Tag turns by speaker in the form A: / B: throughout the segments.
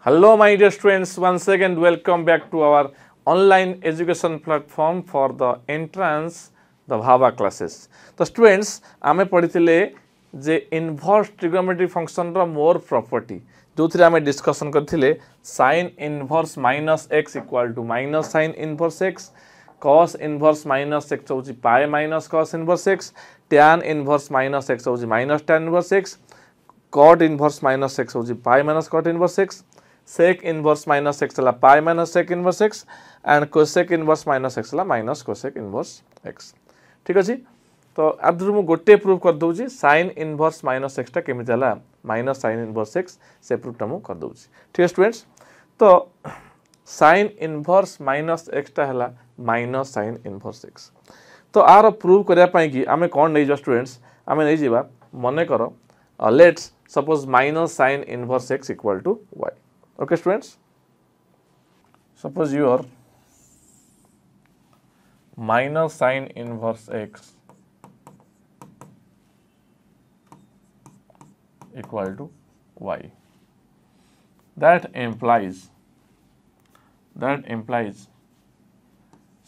A: Hello, my dear students. Once again, welcome back to our online education platform for the entrance, the Bhava classes. The students, आमे पढ़िथिले जे inverse trigonometry function रो मोर property जो थी आमे discussion करथिले sin inverse minus x equal to minus sin inverse x cos inverse minus x होची pi minus cos inverse x tan inverse minus x होची minus tan inverse x cot inverse minus x होची pi minus cot inverse x sec inverse minus x ला pi minus sec inverse x and cosec inverse minus x ला minus cosec inverse x ठीक अछि तो आदर मु गोटे prove कर दउची sin inverse minus x टा केमिति हला minus sin inverse x से प्रूव टा मु कर दउची ठीक है स्टूडेंट्स तो sin inverse minus x टा हला minus sin inverse x तो आर प्रूव करिया पई कि आमे कोन नै जो स्टूडेंट्स आमे नै जीवा मने करो let's suppose minus sin inverse x equal to y. Okay, students. Suppose your minus sin inverse x equal to y. That implies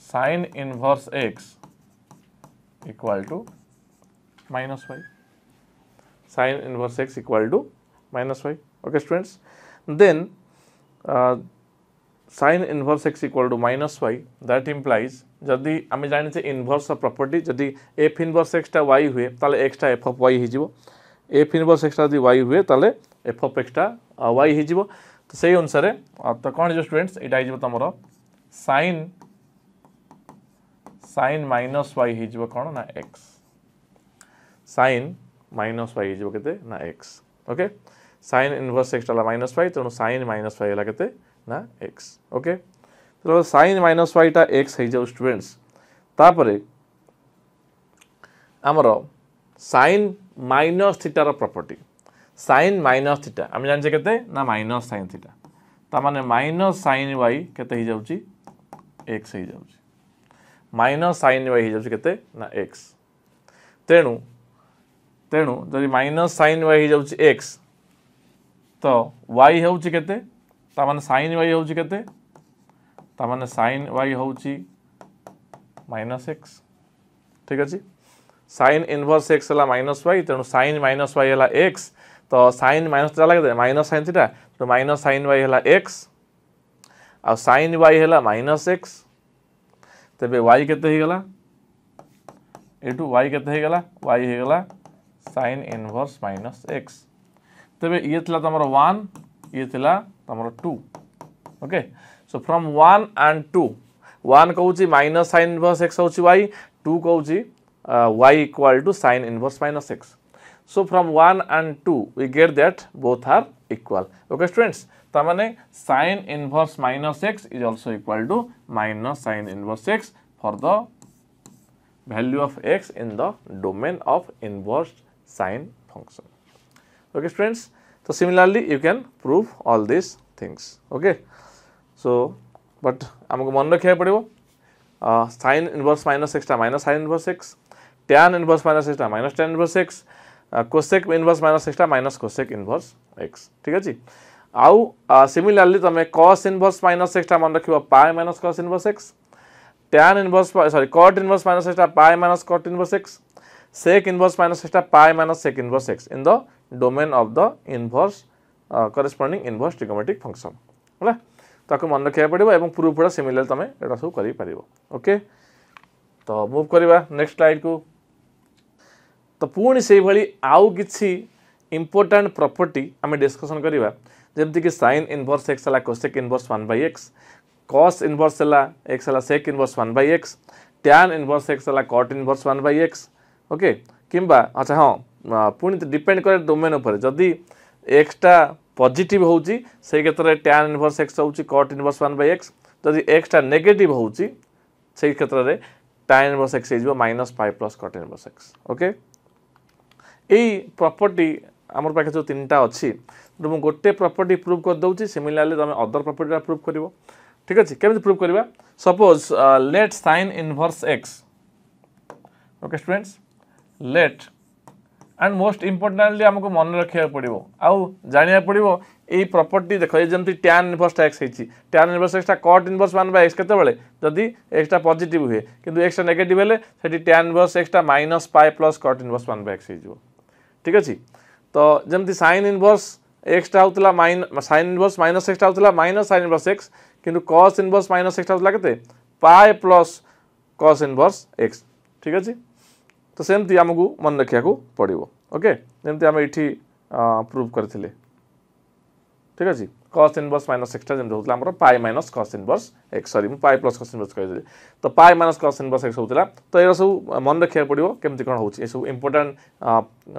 A: sin inverse x equal to minus y. Sin inverse x equal to minus y. Okay, students. Then sin inverse x equal to minus y that implies जदि आमे जानि छे inverse property जदि f inverse x टा y हुए ताले x टा f of y हि जिवो f इनवर्स x टा जदि y हुए ताले f of x टा y हि जिवो तो सेही अनुसार तो कोन जो स्टूडेंट्स एटा हि जिवो तमरो sin minus y हि जिवो कोन ना x sin minus y हि जिवो केते ना x okay sin inverse x ला minus y तो sin minus y ला केते ना x ओके तो sin minus y टा x है जो स्टूडेंट्स तापरे हमरो sin minus theta rho property sin minus theta हम जान जे केते ना minus sin थीटा ता माने minus sin y केते ही जाउची x ही जाउची minus sin y ही जाउची केते ना x तेनु जदि minus sin y ही जाउची x तो y होउची केते ता माने sin y होउची केते ता माने sin y होउची -x ठीक अछि sin इनवर्स x ला -y तेनु sin -y हला x तो sin माइनस ता लागे माइनस sin थीटा तो माइनस sin y हला x आ sin y हला -x तबे y केते हे गला एटू y केते हे गला y हे गला sin इनवर्स -x तबे ये थिला तमरो 1 ये थिला तमरो 2 ओके सो फ्रॉम 1 and 2 1 कहउची माइनस sin इनवर्स x होउची y 2 कहउची y equal to sin inverse -x so from 1 and 2 we get that both are equal okay students ता माने sin inverse -x is also equal to minus sin inverse x for the value of x in the domain of inverse sine function. Okay, students. So similarly, you can prove all these things. Okay. So, but हमको मन रखिया पड़ेगो sin inverse minus x टा minus sin inverse x, tan inverse minus x टा minus tan inverse x, cosec inverse minus x टा minus cosec inverse x. ठीक है जी. आउ similarly तमे cos inverse minus x टा मन रखियो pi minus cos inverse x, tan inverse cot inverse minus x टा pi minus cot inverse x, sec inverse minus x टा pi minus sec inverse x in the domain of the inverse corresponding inverse trigonometric function होला ताको मन रखिया पड़िबो एवं proof पड़ा similar तमे एटा सब करि परिबो ओके तो मूव करबा नेक्स्ट स्लाइड को तो पूर्ण से भली आउ किछि इंपोर्टेंट प्रॉपर्टी हमें डिस्कशन करबा जेमति कि sin इनवर्स x ला cosec inverse 1/x cos inverse ला x ला sec inverse 1/x tan inverse x ला cot इनवर्स 1/x ओके किंबा अच्छा हां पुणी डिपेंड करे डोमेन ऊपर जदी x टा पॉजिटिव होउची से क्षेत्र रे tan इनवर्स x होउची cot इनवर्स 1/x जदी x टा नेगेटिव होउची से क्षेत्र रे tan इनवर्स x इजबो -5 + cot इनवर्स x ओके एई प्रॉपर्टी हमर पाखे जो तीनटा अछि तो मु गोटे प्रॉपर्टी प्रूव कर दउची सिमिलरली तमे अदर प्रॉपर्टी प्रूव करिवो ठीक अछि केमि प्रूव करबा suppose let sin inverse x okay students let and most importantly हमको मन रखिया पड़िबो आउ जानिया पड़िबो এই প্রপর্টি দেখো এই যেমতি tan ইনভার্স x হইছি tan ইনভার্স x টা cot ইনভার্স 1/x কেতে বেলে যদি x টা পজিটিভ হুয়ে কিন্তু x টা নেগেটিভ হলে সেটি tan ইনভার্স x টা -π প্লাস cot ইনভার্স 1/x হইଯିବ ঠিক আছে তো যেমতি sin ইনভার্স x টা হউতলা sin ইনভার্স -x টা হউতলা -sin ইনভার্স x কিন্তু cos ইনভার্স -x টা হউতলা কেতে π প্লাস cos ইনভার্স x ঠিক আছে তো সেমতি আমগু মন রাখিয়াকু পড়িবো ওকে যেমতি আমি এठी प्रूव करथिले ठीक अछि cos इनवर्स माइनस x टा जेम होतला हमर pi minus cos inverse x sorry म पाई प्लस cos इनवर्स कहि देली तो pi minus cos inverse x होतला तो एरा सब मन रखिया पड़िबो केमति कोन होछि ए सब important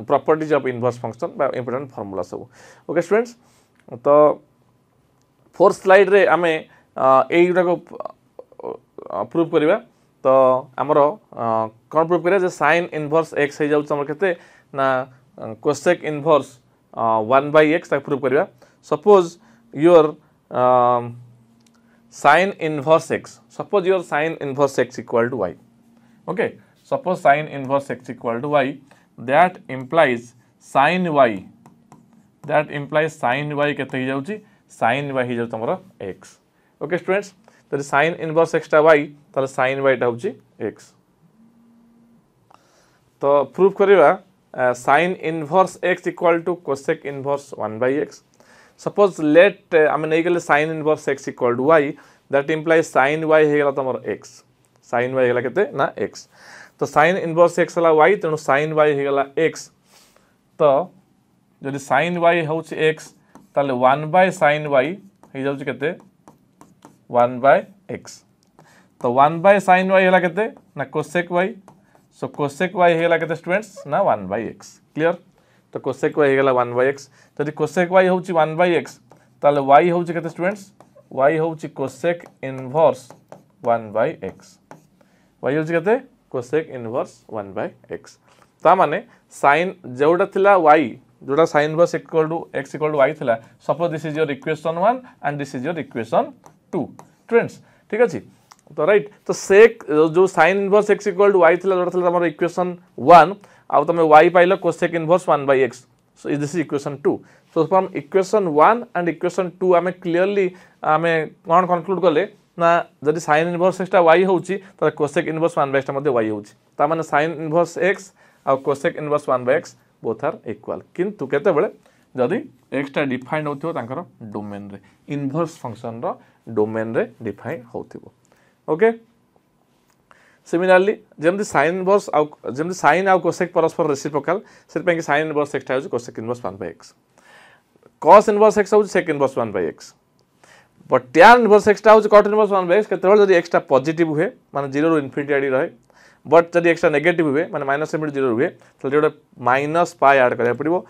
A: properties of inverse function बा इंपोर्टेंट फार्मूला सब ओके स्टूडेंट्स तो फोर्थ स्लाइड रे हमें एई गुडा को प्रूव करबा तो हमर कोन प्रूव करिया जे sin इनवर्स x हे जाउ हमर केते ना cosec inverse 1/x तक प्रूव करिया suppose your sin inverse x suppose your sin inverse x equal to y okay suppose sin inverse x equal to y that implies sin y केते ही जाउची sin y ही जाउ तमरा x okay students तो sin inverse x टा y ताले sin y टा होची x तो prove करिवा sin inverse x equal to cosec inverse 1/x suppose let आमे नै गेले sin inverse x equal to y that implies sin y हे गेला तमर x sin y हेला केते ना x तो sin inverse x हला y तेनु sin y हे गेला x तो जदि sin y होछि x ताले 1/sin y हे जाउछि केते 1/x तो 1/sin y हेला केते ना cosec y so cosec y हेला केते स्टूडेंट्स ना 1/x क्लियर तो cosec y हेला 1/x जदि cosec y होछि 1/x ताले y होछि केते स्टूडेंट्स y होछि cosec इनवर्स 1/x y होछि केते cosec इनवर्स 1/x ता माने sin जोडा थिला y जोडा sin inverse equal to x equal to y थिला suppose this is your equation 1 and this is your equation 2 students ठीक अछि तो राइट तो sec जो sin inverse x equal to y थिला जोडा थिला हमर इक्वेशन 1 आउ तमे y pilo cosec inverse 1/x so is this is equation 2 so from equation 1 and equation 2 हमें clearly हमें कोन कंक्लूड करले ना जदि sin इनवर्स x टा y होउची त cosec इनवर्स 1/x टा मध्ये y होउची ता माने sin इनवर्स x आ cosec inverse 1/x both are equal किंतु केते बेले जदि x टा डिफाइंड होथिबो तांकर डोमेन रे इनवर्स फंक्शन रो डोमेन रे डिफाइन होथिबो ओके सिमिलरली जेमति sin इनवर्स आ जेमति sin आ cosec परस्पर रेसिप्रोकल सेट पे कि sin इनवर्स x टा होछि cosec inverse 1/x cos inverse x होछि sec inverse 1/x but tan inverse x टा होछि cot इनवर्स 1/x केते जदि x टा पॉजिटिव हुए माने 0 रु इन्फिनिटी आडी रहे बट जदि x टा नेगेटिव हुए माने -0 हुए त जेडा -π ऐड करिया पड़िबो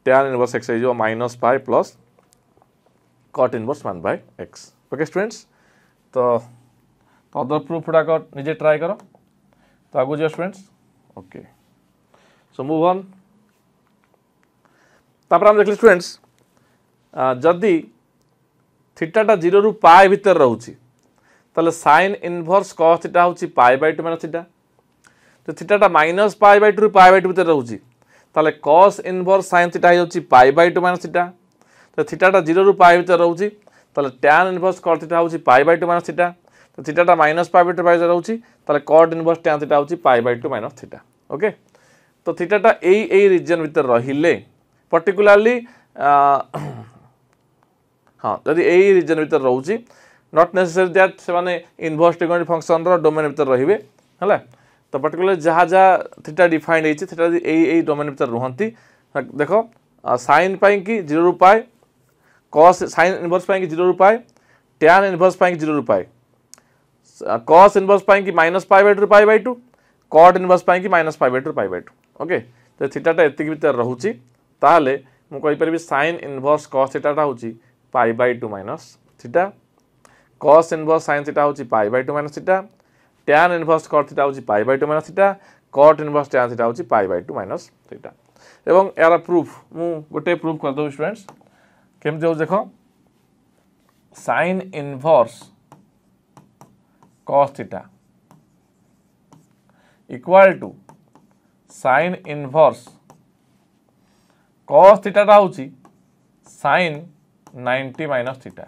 A: tan इनवर्स x हो -π plus cot inverse 1/x okay students तो अदर प्रूफ उडा निजे ट्राई करो तो आगु जो students okay so move on तापर हम देखले स्टूडेंट्स जदि थीटा टा 0 रु पाई भीतर रहउची तले sin इनवर्स cos थीटा होची π/2 माइनस थीटा तो थीटा टा -π/2 रु π/2 भीतर रहउची तले cos इनवर्स sin थीटा होची π/2 माइनस थीटा तो थीटा टा 0 रु पाई भीतर रहउची तले tan इनवर्स cos थीटा होची π/2 माइनस थीटा तो थीटा टा -π/2 पाई रहउची तले cot इनवर्स tan थीटा होची π/2 माइनस थीटा ओके तो थीटा टा ए रीजन भीतर रहिले पर्टिकुलरली हां जदि ए रीजन भीतर रहउची नॉट नेसेसरी दैट से माने इनवर्स ट्रिगोनोमेट्रिक फंक्शन रो डोमेन भीतर रहिबे हला तो पर्टिकुलर जहा जहा थीटा डिफाइंड हेछि थीटा ए डोमेन भीतर रहंती देखो sin पाई कि 0 रु पाई cos sin इनवर्स पाई कि 0 रु पाई tan इनवर्स पाई कि 0 रु पाई cos इनवर्स पाई कि -π/2 π/2 cot इनवर्स पाई कि -π/2 π/2 ओके तो थीटा टा एतिक भीतर रहउची ताले मु कहि परबी sin इनवर्स cos थीटा टा होची π/2 minus theta cos inverse sin theta होची π/2 minus theta tan inverse cot theta होची π/2 minus theta cot inverse tan theta होची π/2 माइनस थीटा एवं यार प्रूफ मु गोटे प्रूफ कर दो स्टूडेंट्स केम जो देखो sin inverse cos theta equal to sin inverse cos theta टा होची sin 90 minus theta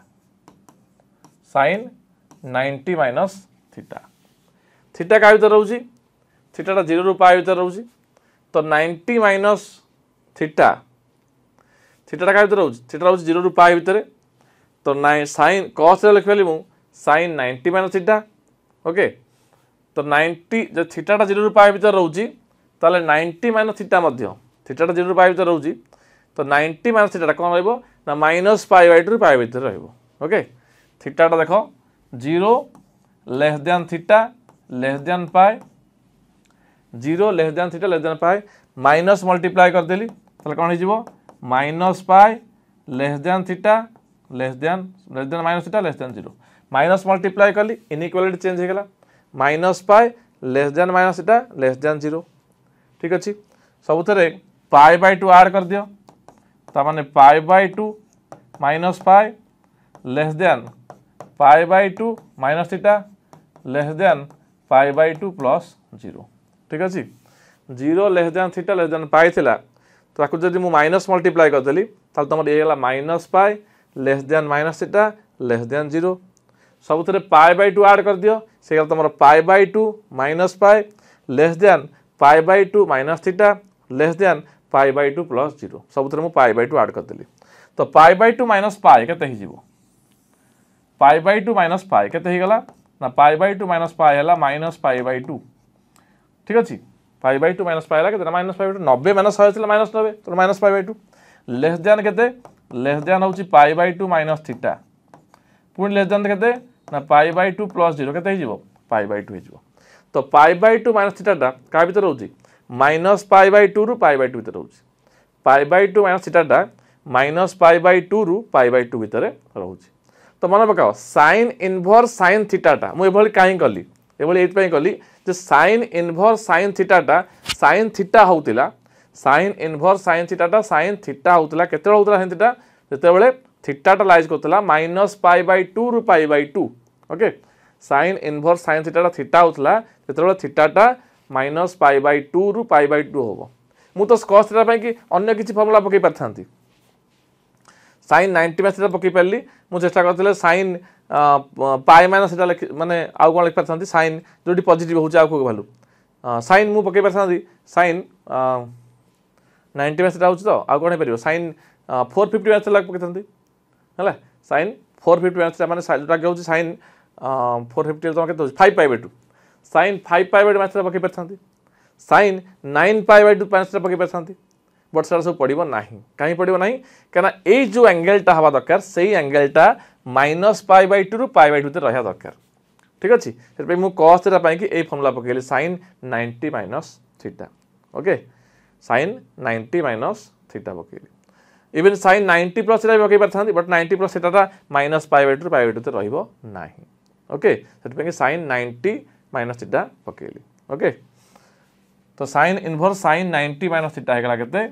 A: sin 90 minus theta theta का भीतर रोची थीटाटा 0 रु पाई भीतर रोची तो 90 माइनस थीटा थीटाटा का भीतर रोची थीटा रोची 0 रु पाई भीतर तो sin cos रे लिखली मु sin 90 माइनस थीटा ओके तो 90 जो थीटाटा 0 रु पाई भीतर रोची ताले 90 माइनस थीटा मध्य थीटाटा 0 रु पाई भीतर रोची तो 90 माइनस थीटाटा कोन रहइबो ना माइनस पाई बाय 2 रु पाई भीतर रहइबो ओके थीटाटा देखो 0 less than theta less than pi 0 less than theta less than pi minus multiply कर देली ताले कोन हिजिबो minus pi less than theta less than minus theta less than 0 minus multiply कली इनइक्वालिटी चेंज हो गला minus pi less than minus theta less than 0 ठीक अछि सबुथरे पाई बाय 2 ऐड कर दियो ता माने pi by 2 minus pi less than pi by 2 minus theta less than pi by 2 plus 0 ठीक अछि 0 less than theta less than pi थिला तो ताकू जदि मु माइनस मल्टीप्लाई कर देली ताल तमर ए गेला minus pi less than minus theta less than 0 सबुथरे पाई बाय 2 ऐड कर दियो से गेला तमर pi by 2 minus pi less than pi by 2 minus theta less than pi by 2 plus 0 सबुथरे मु पाई बाय 2 ऐड कर देली तो पाई बाय 2 माइनस पाई केते हि जीवो पाई बाय 2 माइनस पाई केते हि गला ना पाई बाय 2 माइनस पाई हला माइनस पाई बाय 2 ठीक अछि पाई बाय 2 माइनस पाई हला केते minus pi by 2 90 minus 100 minus 90 तो minus pi by 2 less then केते लेस देन होची पाई बाय 2 माइनस थीटा पुणी लेस देन केते ना पाई बाय 2 प्लस 0 केते हि जीवो पाई बाय 2 हि जीवो तो पाई बाय 2 माइनस थीटाटा का भीतर होची माइनस पाई बाय 2 रु पाई बाय 2 भीतर होची पाई बाय 2 माइनस थीटाटा माइनस पाई बाय 2 रु पाई बाय 2 भीतर रहउची तो मन पकाओ sin इनवर्स sin थीटाटा मु एभली काहे कली एभली एत पई कली जे sin इनवर्स sin थीटाटा sin थीटा होतिला sin इनवर्स sin थीटाटा sin थीटा होतिला केते होतिला sin थीटा जते बेले थीटाटा लाइज करतला माइनस पाई बाय 2 रु pi by 2 okay sin inverse sin थीटाटा थीटा होतिला जते बेले थीटाटा माइनस पाई बाय 2 रु पाई बाय 2 होबो मु तो cos थीटा पई कि अन्य किछि फार्मूला पकई पाथांती sin 90 माइनस थीटा पकई परली मु चेष्टा करथिले sin पाई माइनस थीटा माने आउ कोन लिख पाथांती sin जोडी पॉजिटिव होउची आउ को वैल्यू sin मु पकई पाथांती sin 90 माइनस थीटा होउची तो आउ कोन हे परियो sin 450 माइनस थीटा पकईथांती हला sin 450 माइनस थीटा माने जोटा के होउची sin 450 तो केते होउची 5 pi by 2 sin 5 pi by 2 minus theta पकई पाथांती sin 9 pi by 2 minus theta पकई पाथांती बट सर सब पड़िबो नाही काहे पड़िबो नाही कना ए जो एंगलटा हवा दरकार सेही एंगलटा माइनस पाई बाय 2 रु पाई बाय 2 ते रहया दरकार ठीक अछि से पे मु cos थीटा पई कि ए फार्मूला पकेली sin 90 minus theta okay sin 90 minus theta पकेली इवन sin 90 प्लस थीटा पकई पाथांती बट 90 प्लस थीटाटा माइनस पाई बाय 2 रु पाई बाय 2 ते रहइबो नाही ओके से पे कि sin 90 माइनस थीटा पकेली ओके तो sin inverse sin 90 minus theta हेगला केते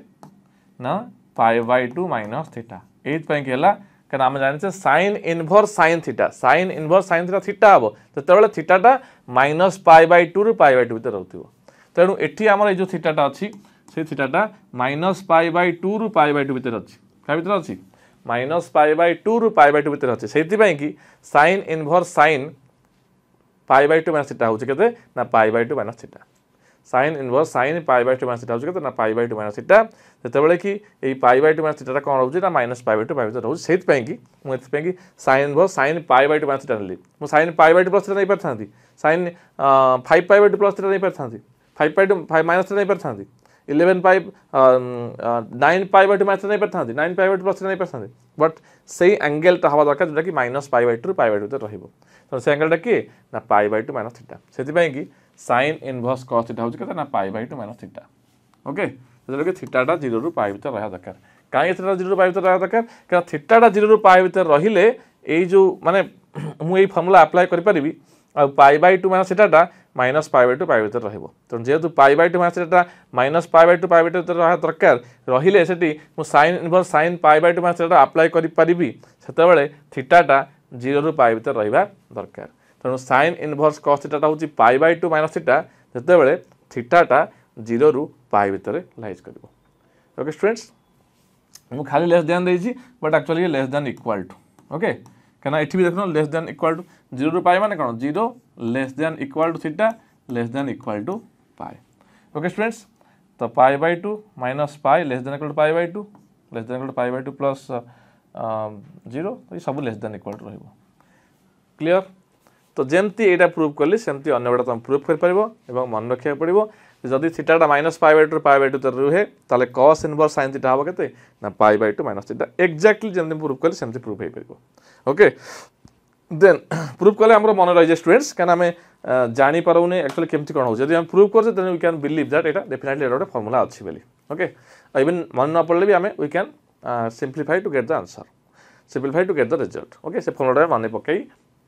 A: ना पाई बाय 2 माइनस थीटा एत पई केला कना हम जानि से sin inverse sin theta theta हबो तते बेले थीटाटा माइनस पाई बाय 2 रु पाई बाय 2 भीतर रहउथिबो तेनु एठी हमर ए जो थीटाटा अछि से थीटाटा माइनस पाई बाय 2 रु पाई बाय 2 भीतर अछि का भीतर अछि माइनस पाई बाय 2 रु पाई बाय 2 भीतर अछि सेति पई कि sin inverse sin pi by 2 minus theta होछि केते ना pi by 2 minus theta sin inverse sin pi by 2 minus theta होछि केते ना पाई बाय 2 माइनस थीटा जते बेले कि एई पाई बाय 2 माइनस थीटाटा कोन होछि ना माइनस पाई बाय 2 पाई भीतर होछि सेति पई कि मु एति पई कि sin inverse sin pi by 2 minus theta लेली मु sin pi by 2 plus theta नै परथांती sin 5 pi by 2 plus theta नै परथांती 5 पाई 2 5 माइनस थीटा नै परथांती 11 पाई 9 पाई बाय 2 माइनस थीटा नै परथांती 9 पाई बाय 2 प्लस थीटा नै परथांती बट सेही एंगलटा हवा दरकार जेटा कि minus pi by 2 pi by 2 ते रहइबो तो से एंगलटा कि ना पाई बाय 2 माइनस थीटा सेति पई कि sin इनवर्स cos थीटा होछि केते ना pi by 2 minus theta okay जेटा कि थीटाटा 0 रु पाई भीतर रहया दरकार काहे थीटा 0 रु पाई भीतर रहया दरकार का थीटाटा 0 रु पाई भीतर रहिले एई जो माने मु एई फार्मूला अप्लाई करि परिबी आ पाई बाय 2 माइनस थीटाटा माइनस पाई बाय 2 पाई भीतर रहइबो तो जेहेतु पाई बाय 2 माइनस थीटाटा माइनस पाई बाय 2 पाई भीतर रहया दरकार रहिले सेठी मु sin inverse sin pi by 2 minus थीटाटा अप्लाई करि परिबी सेते बेले थीटाटा 0 रु पाई भीतर रहइबा दरकार तेणु sin इनवर्स cos थीटाटा होची पाई बाय 2 माइनस थीटा जते बेले थीटाटा 0 रु पाई भीतर लाइज करबो ओके स्टूडेंट्स ମୁଁ ଖାଲି लेस देन ଦେଇଛି but actually less than equal to okay कहना एठी भी देखनो लेस देन इक्वल टू 0 ରୁ पाई माने कोन 0 less than equal to theta less than equal to pi okay students तो pi by 2 minus pi less than equal to pi by 2 less than equal to pi by 2 plus 0 तो ये सब less than equal to रहइबो clear तो जेमती एटा prove करली सेमती अन्य बडा तुम प्रूव कर परबो एवं मन रखिया पड़िबो जदि थीटाटा minus pi by 2 pi by 2 रुहे ताले cos इनवर्स sin थीटा हबो केते ना pi by 2 minus theta exactly जेमती प्रूव करली सेमती प्रूव हे परबो ओके देन प्रूव कले हमरो मन रहि जे स्टूडेंट्स काना हमें जानी पारौने एक्चुअली केमती कोन हो जदि हम प्रूव करजे then we can believe that एटा डेफिनेटली एटा फार्मूला अछि बेली ओके इवन मन न पड़ले भी हमें we can simplify to get the answer simplify to get the result okay से फार्मूला माने पकई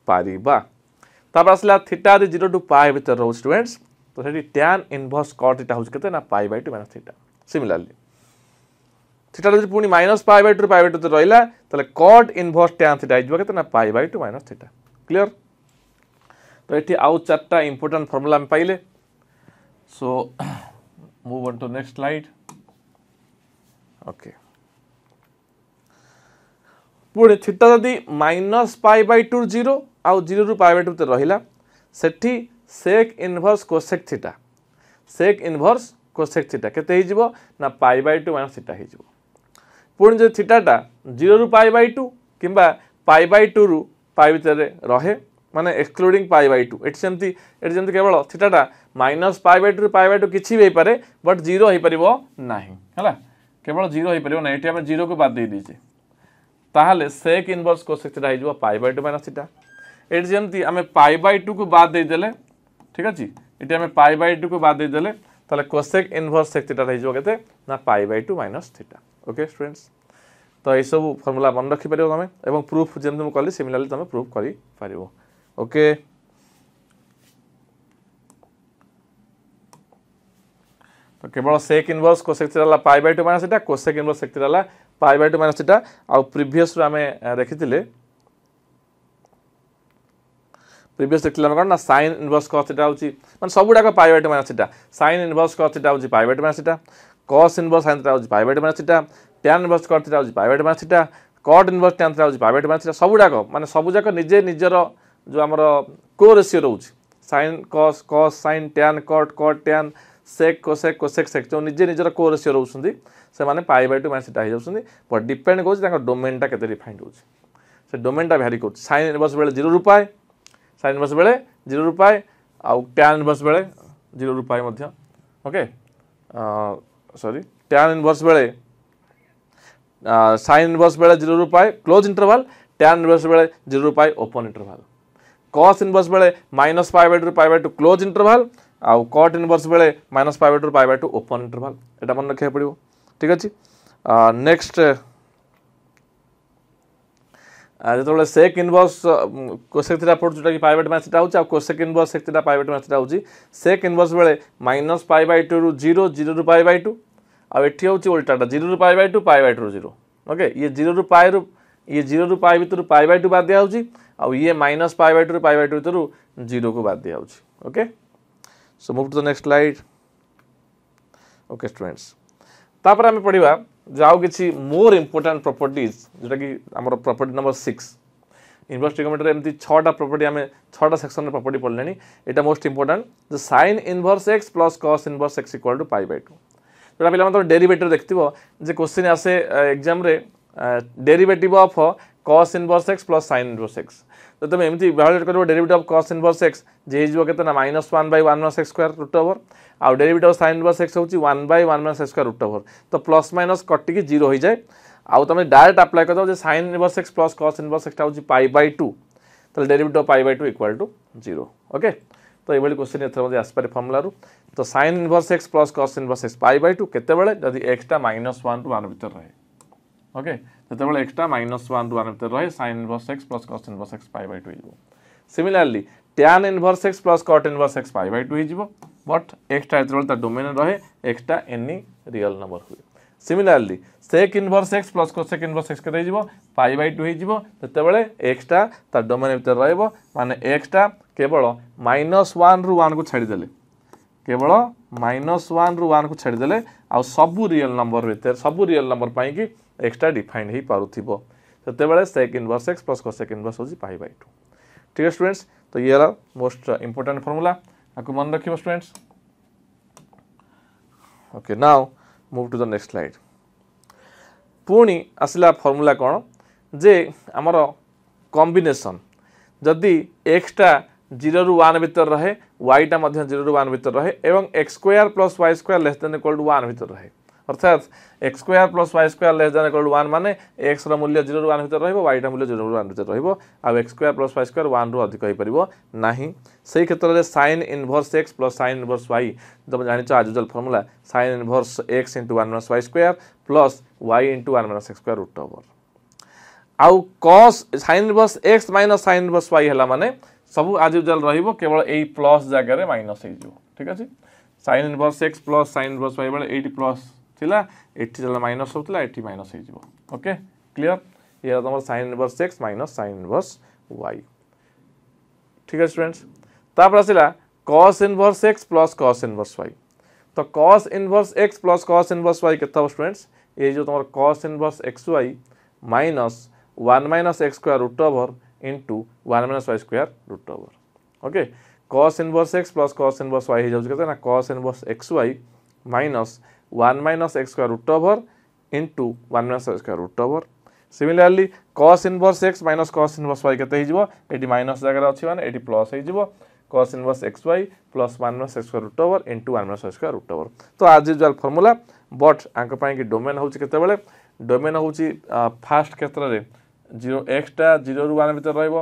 A: पारिबा तापर असला थीटा दे 0 टू पाई भीतर रो स्टूडेंट्स तो सेठी tan इनवर्स cot थीटा होछ केते ना pi by 2 minus theta similarly theta जदि पुनी minus pi by 2 pi by 2 तो रहिला तले cot इनवर्स tan थीटा आइजबो केते ना pi by 2 minus theta clear तो एठी आउ चारटा इंपोर्टेंट फार्मूला हम पाइले so move on to next slide okay पुणी थीटा जदि माइनस पाई बाय 2 0 आउ 0 रु पाई बाय 2 तो रहिला सेठी sec inverse cosec theta sec inverse cosec theta केते ही जीवो ना पाई बाय 2 माइनस थीटा ही जीवो पुणी जे थीटाटा 0 रु पाई बाय 2 किंबा पाई बाय 2 रु पाई भीतर रहे माने एक्सक्लूडिंग पाई बाय 2 एट सेमती केवल थीटाटा minus pi by 2 pi by 2 किछि भी पारे बट 0 होई परिबो नाही हला केवल 0 होई परिबो ना एठी हम 0 को बाद दे दीजे ताहाले sec inverse cosec थीटा ही जीवो पाई बाय 2 माइनस थीटा एट जेमती हमें पाई बाय 2 को बाद दे देले ठीक अछि इटे हमें पाई बाय 2 को बाद दे देले ताले cosec इनवर्स sec थीटा रहि जो केते ना pi by 2 minus theta okay students तो ए सब फार्मूला मन रखि परियो हमें एवं प्रूफ जेम तुम कहली सिमिलरली तुम प्रूफ करि परियो ओके तो केवल sec इनवर्स cosec थीटा ला pi by 2 minus theta cosec inverse sec theta ला पाई बाय 2 माइनस थीटा आ प्रीवियस रो हमें देखिथिले प्रीवियस देखला हम ना sin इनवर्स cos थीटा होची माने सबुडा को pi by 2 minus theta sin inverse cos theta होची pi by 2 minus theta cos inverse sin theta होची pi by 2 minus theta tan inverse cot theta होची pi by 2 minus theta cot inverse tan theta होची pi by 2 minus theta सबुडा को माने सबु जाक निजे निजर जो हमर को रेशियो रहउची sin cos cos sin tan cot cot tan sec cosec cosec sec जो निजे निजर को रेशियो रहउसंदी से माने पाई बाय 2 माइनस थीटा हो जाउसंदी बट डिपेंड कोच ताका डोमेन टा केते डिफाइंड होची से डोमेन टा वेरी कोच sin इनवर्स बेले 0 रुपाय sin इनवर्स बेले 0 रुपाय आ tan इनवर्स बेले 0 रुपाय मध्य ओके सॉरी tan इनवर्स बेले sin इनवर्स बेले 0 रुपाय क्लोज इंटरवल tan इनवर्स बेले 0 रुपाय ओपन इंटरवल cos इनवर्स बेले minus pi by 2 pi by 2 close interval आ cot इनवर्स बेले minus pi by 2 pi by 2 open interval एटा मन रखिया पड़िबो ठीक अछि नेक्स्ट जो sec इनवर्स cosec थीटा पड़ जोटा कि पाई बाय 2 माइनस थीटा होची आ cosec inverse sec theta pi by 2 minus theta होची sec इनवर्स बेले माइनस पाई बाय 2 रु 0 0 रु पाई बाय 2 आ एठी होची उल्टाटा 0 रु pi by 2 pi by 2 0 okay ये 0 रु पाई रु ये 0 रु पाई भीतर पाई बाय 2 बाद दिया होची आ ये minus pi by 2 pi by 2 भीतर 0 को बाद दिया होची okay so move to the next slide okay students तापर हम पढिबा जाओ किछि मोर इंपोर्टेंट प्रॉपर्टीज जोटा कि हमर प्रॉपर्टी नंबर 6 इनवर्स ट्रिगोनोमेट्री एमती 6टा प्रॉपर्टी हमें 6टा सेक्शन रे प्रॉपर्टी पढलेनी एटा most important the sin inverse x plus cos inverse x equal to pi by 2 जोटा पिला मतलब डेरिवेटिव देखथिबो जे क्वेश्चन आसे एग्जाम रे derivative of cos inverse x plus sin inverse x तो तुम एमती इवैल्यूएट करबो derivative of cos inverse x जे हिजबो केते ना -1/1 x स्क्वायर रूट ओवर आ derivative of sin inverse x होची 1/1 x स्क्वायर रूट ओवर तो प्लस माइनस कटि के 0 हो जाए आउ तुम डायरेक्ट अप्लाई कर दो जे sin inverse x plus cos inverse x होची पाई बाय 2 तो derivative of pi by 2 equal to 0 okay तो एबेली क्वेश्चन एथर मध्ये आसपारे फार्मूला रु तो sin inverse x plus cos inverse x pi by 2 केते बेले जदी x टा -1 टू 1 भीतर रहे ओके जते बेले x टा -1 टू 1 भीतर रहे sin inverse x plus cos inverse x pi by 2 हिजबो similarly tan inverse x plus cot inverse x pi by 2 हिजबो बट x टा जते बेले ता डोमेन रहे x टा एनी रियल नंबर हुए similarly sec inverse x plus cosec inverse x केते हिजबो पाई बाय 2 हिजबो जते बेले x टा ता डोमेन भीतर रहबो माने x टा केवल -1 रु 1 को छाडी देले केवल -1 रु 1 को छाडी देले आ सबु रियल नंबर भीतर सबु रियल नंबर पाई कि एक्सटा डिफाइंड हो पारुथिबो सेते बेले sec inverse x plus cosec inverse होची पाई बाय 2 ठीक है स्टूडेंट्स। तो ये वाला मोस्ट इंपोर्टेंट फार्मूला आपको मन रखिबो students. Okay now move to the next slide. पुणी आसला फार्मूला कौन जे आमर कॉम्बिनेशन जदि x टा 0 रु 1 भीतर रहे y टा मध्य 0 रु 1 भीतर रहे एवं x square plus y square less than equal to 1 भीतर रहे अर्थात x square plus y square less than equal to 1 माने x रो मूल्य 0 रु 1 भीतर रहइबो y टा मूल्य 0 रु 1 भीतर रहइबो आ x square plus y square 1 रु अधिक होई परिबो नाही। सेही क्षेत्र रे sin inverse x plus sin inverse y तब जानि छ आजुजल formula sin inverse x * 1 - y square plus y * 1 - x square root over आउ cos sin inverse x minus sin inverse y हला माने सब आज यूजुअल रहिबो केवल एई प्लस जगह रे माइनस हे जिवो ठीक अछि। sin inverse x plus sin inverse y बेले एटी प्लस थिला एटी जला माइनस होतला एटी माइनस हे जिवो ओके क्लियर। ये तमर sin inverse x minus sin inverse y ठीक है स्टूडेंट्स। तापर आसिला cos inverse x plus cos inverse y तो cos inverse x plus cos inverse y केता स्टूडेंट्स ये जो तमर cos inverse xy minus 1 - x square root over into 1 - y square root over okay cos inverse x plus cos inverse y हे जाउछ केते ना cos inverse xy minus 1 - x square root over into 1 - y square root over. Similarly cos inverse x minus cos inverse y केते हे जिवो eighty minus जगह अछि माने एटी प्लस हे जिवो cos inverse xy plus 1 - x square root over into 1 - y square root over. तो आज यूजुअल फार्मूला बट आंक पई कि डोमेन होउछ केते बेले डोमेन होउछ फर्स्ट क्षेत्र रे 0 x टा 0 रु 1 भीतर रहइबो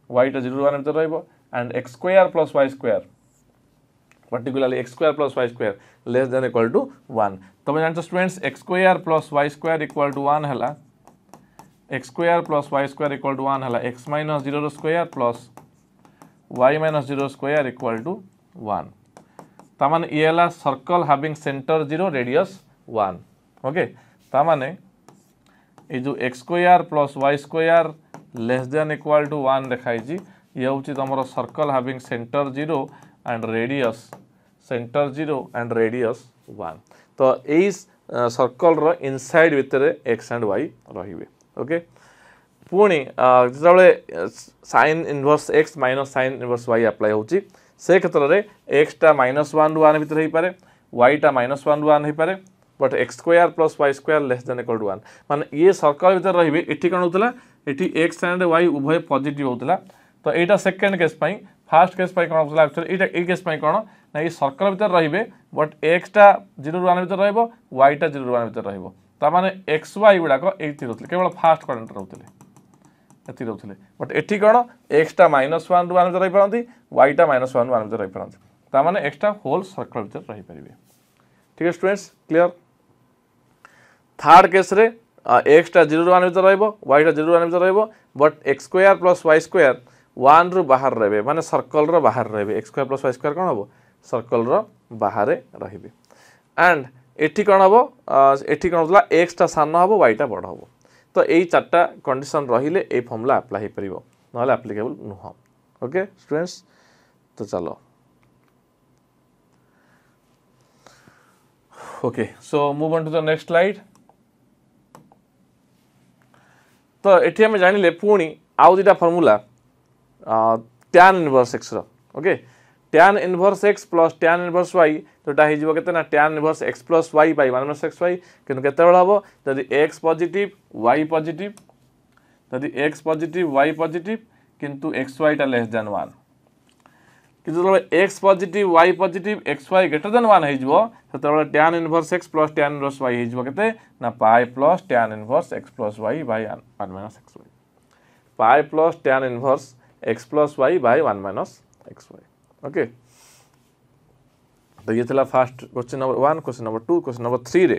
A: y टा 0 रु 1 भीतर रहइबो and x square plus y square particularly x square plus y square less than equal to 1 तमे जानछ students x square plus y square equal to 1 हला x square plus y square equal to 1 हला x minus 0 square plus y minus 0 square equal to 1 ता माने ये हला circle having centre 0 radius 1 okay ता माने ये जो x square plus y square less than equal to 1 देखाई जी ये होची तमरो circle having centre 0 and radius 1 तो एई सर्कल रो इनसाइड भितरे x एंड y रहिबे ओके। पुणी जतबे sin inverse x minus sin inverse y apply होची से क्षेत्र रे x टा -1 रु 1 भीतर हे पारे y टा -1 रु 1 हे पारे but x square plus y square less than equal to 1 माने ये सर्कल भीतर रहिबे एठी कोन होतला एठी x एंड y उभय पॉजिटिव होतला तो एटा सेकंड केस पई फर्स्ट केस पई कोन होतला एक्चुअली एटा ए केस पई कोन ना ये सर्कल भीतर रहिबे बट x टा 0 रु 1 भीतर रहइबो y टा 0 रु 1 भीतर रहइबो ता माने x y गुडा को एथि रहतले केवल फर्स्ट क्वाड्रेंट रहतले एथि रहतले बट एठी कोन x टा -1 रु 1 भीतर रहि परंती y टा -1 रु 1 भीतर रहि परंती ता माने x टा होल सर्कल भीतर रहि परिबे ठीक है स्टूडेंट्स क्लियर। थर्ड केस रे x टा 0 रु 1 भीतर रहइबो y टा 0 रु 1 भीतर रहइबो but x square plus y square 1 रु बाहर रहबे माने सर्कल रो बाहर रहबे x square plus y square कोन हबो सर्कल रो बाहर रहबे एंड एठी कोन हबो एठी कोन होतला x टा सानो हबो y टा बड़ हबो तो एई चारटा कंडीशन रहिले ए फार्मूला अप्लाई हे परिबो नहले एप्लीकेबल नुह ओके स्टूडेंट्स। तो चलो okay so move on to the next slide. तो एठी हम जानिले पुणी आउ दिटा फार्मूला tan इनवर्स x रो okay tan inverse x plus tan inverse y तोटा हे जिवो केते ना tan inverse x plus y by 1 - x y किंतु केते बेला हबो जदि x पॉजिटिव y पॉजिटिव जदि x पॉजिटिव y पॉजिटिव किंतु xy टा लेस देन 1 किंतु जब x positive y positive xy greater than 1 हे जिवो ततबेला tan inverse x plus tan inverse y हे जिवो केते ना pi plus tan inverse x plus y by 1 - xy pi plus tan inverse x plus y by 1 - xy okay. तो ये थला first question number 1 question number 2 question number 3 रे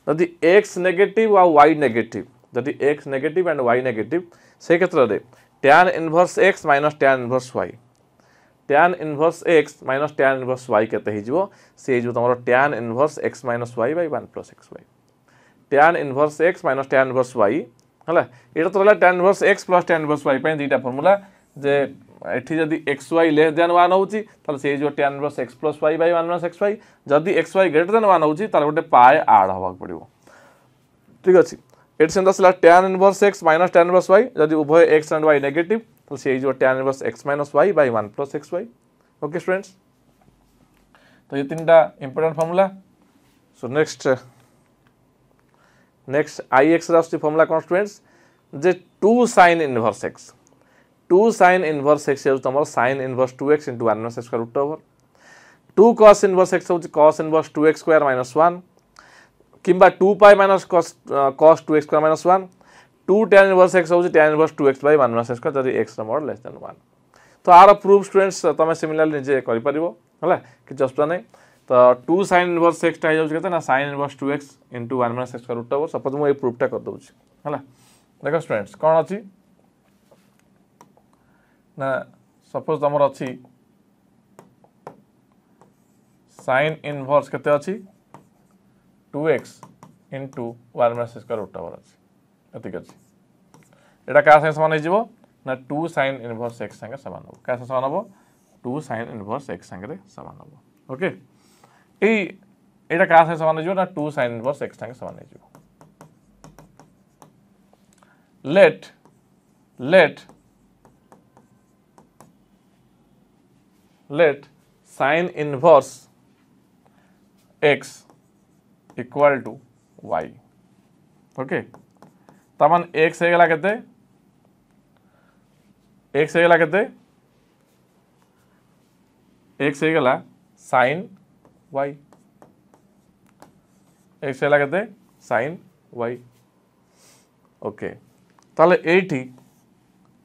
A: यदि x negative और y नेगेटिव यदि x negative and y negative से क्षेत्र रे tan inverse x minus tan inverse y tan inverse x minus tan inverse y केते हे जिवो से जो तमरो tan inverse x minus y by 1 + xy tan inverse x minus tan inverse y हला एटा तो रहला tan inverse x plus tan inverse y पय दीटा फार्मूला जे एठी जदि xy लेस देन 1 होउची ताले से जो tan inverse x plus y by 1 - xy जदि xy ग्रेटर देन 1 होउची ताले गोटे पाई ऐड होबा पड़िबो ठीक अछि। एट सेम आसला tan inverse x minus tan inverse y जदि उभय x एंड y नेगेटिव तो से जो tan inverse x minus y by 1 plus xy। Okay students, तो ये तीनटा important formula. So next ix रास्ती फार्मूला कौन स्टूडेंट्स जे 2 sin inverse x 2 sin inverse x है तुम sin inverse 2x into 1 minus x square root over 2 cos inverse x होची cos inverse 2x square minus 1 किंबा 2 pi minus cos 2x square minus 1 2 tan inverse x होची tan inverse 2x by 1 minus x square जदि x ର mod less than 1। तो are proof students तमे similarly निजे करि परिबो हला कि जस्ट नै तो 2 sin इनवर्स x टा हो केते ना sin inverse 2x into 1 minus x square root over suppose मु ए प्रूफ टा कर दउची हला। देखो स्टूडेंट्स कोन अछि ना सपोज तमर अछि sin इनवर्स केते अछि 2x into 1 minus x square root over अछि एतिक अछि एटा का संगे समान हिजिवो ना 2 sin इनवर्स x संगे समान हो का समान हो 2 sin इनवर्स x संगे रे समान हो। ओके एटा का संगे समान हिजिवो ना 2 sin इनवर्स x संगे समान हिजिवो। let sin inverse x equal to y। Okay तमन x हे गला केते x हे गला केते x हे गला sin y x हे गला केते sin y। ओके ताले एठी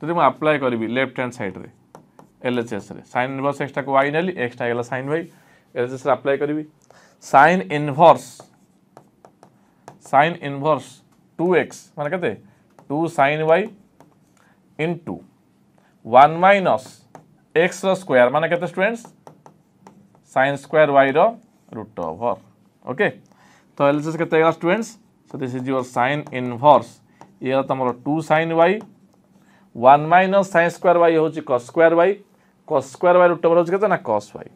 A: जदि मैं अप्लाई करबी लेफ्ट हैंड साइड रे LHS रे sin इनवर्स x टा को y नेली x टा गेला sin y LHS रे अप्लाई करबी sin इनवर्स 2x माने केते 2 sin y into 1 minus x रो स्क्वायर माने केते स्टूडेंट्स sin स्क्वायर y रो रूट ओवर। ओके तो LHS केते गेला students so this is your sin inverse ये तमरो 2 sin y 1 minus sin square y होची cos square y root over होची केते ना cos y।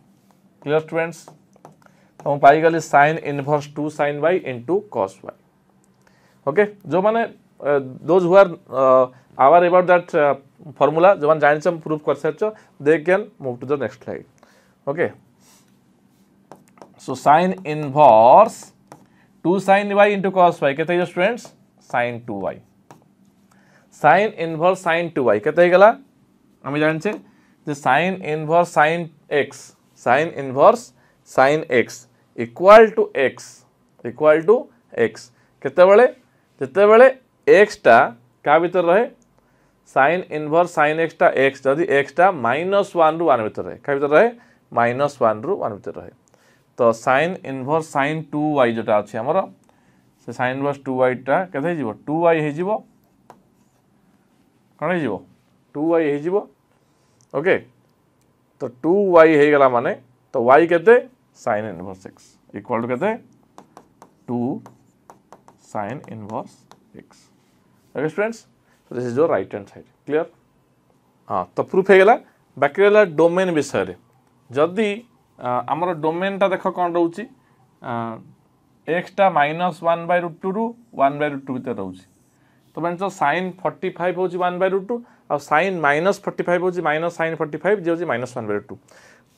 A: क्लियर स्टूडेंट्स तो पाई गली sin inverse 2 sin y into cos y। Okay जो माने those who are aware about that formula जो माने जानिछम प्रूफ कर सचो they can move to the next slide. Okay so sin inverse 2 sin y into cos y केते यो students sin 2y sin inverse sin 2y केते गेला हम जानछे जे sin inverse sin x equal to x केते बेले जते बेले x टा का भीतर रहे sin इनवर्स sin x टा x जदि x टा -1 रु 1 भीतर रहे का भीतर रहे -1 रु 1 भीतर रहे तो sin इनवर्स sin 2y जोटा अछि हमर से sin इनवर्स 2y टा केते हे जिवो 2y हे जिवो कौन हो 2y हो। ओके तो 2y हो गला माने तो y केते sin inverse x equal to केते 2 sin inverse x। Okay students so this is your right hand side. Clear हाँ तो प्रूफ हो गला बाकी रहला डोमेन विषय रे जदी हमर डोमेन टा देखो कोन रहउची x टा -1/√2 रु 1/√2 भीतर रहउची तो मैंने sin 45 होची 1/√2 और sin -45 होची -sin 45 जे होची -1/√2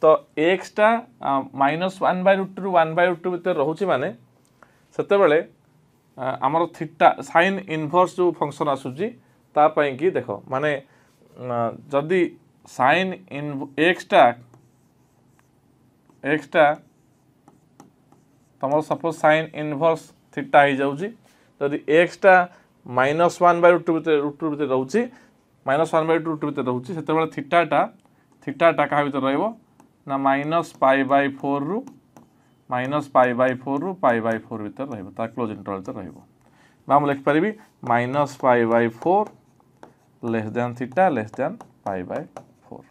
A: तो x टा -1/√2 रु 1/√2 भीतर रहउची माने सेते बेले हमर थीटा sin इनवर्स जो फंक्शन आसुची ता पई की देखो माने जदी sin इन x टा तमर सपोज sin इनवर्स थीटा ही जाउची जदी x टा -1/√2 भीतर रहउची -1/√2 भीतर रहउची सेते बेले थीटा टा का भीतर रहइबो ना -π/4 रु -π/4 रु π/4 भीतर रहइबो ता क्लोज इंटरवल भीतर रहइबो हम लिख परिबी -π/4 less than theta less than π/4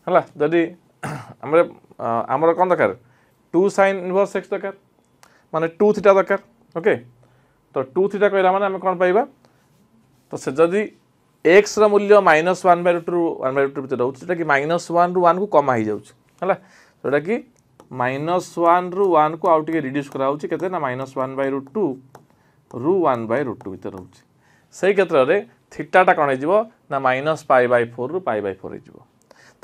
A: हला जदी हमर कोन दरकार 2 sin इनवर्स x दरकार माने 2 थीटा दरकार। ओके तो 2 थीटा कहला माने हम कोन पाइबा तो से जदी x रा मूल्य -1/√2 रु 1/√2 भीतर रहउची सेटा कि -1 रु 1 को कमा ही जाउची हला सेटा कि -1 रु 1 को आउट के रिड्यूस करा होची केते ना -1/√2 रु 1/√2 भितर रोचे से क्षेत्र में थीटाटा कौन हो ना -π/4 रु π/4 हो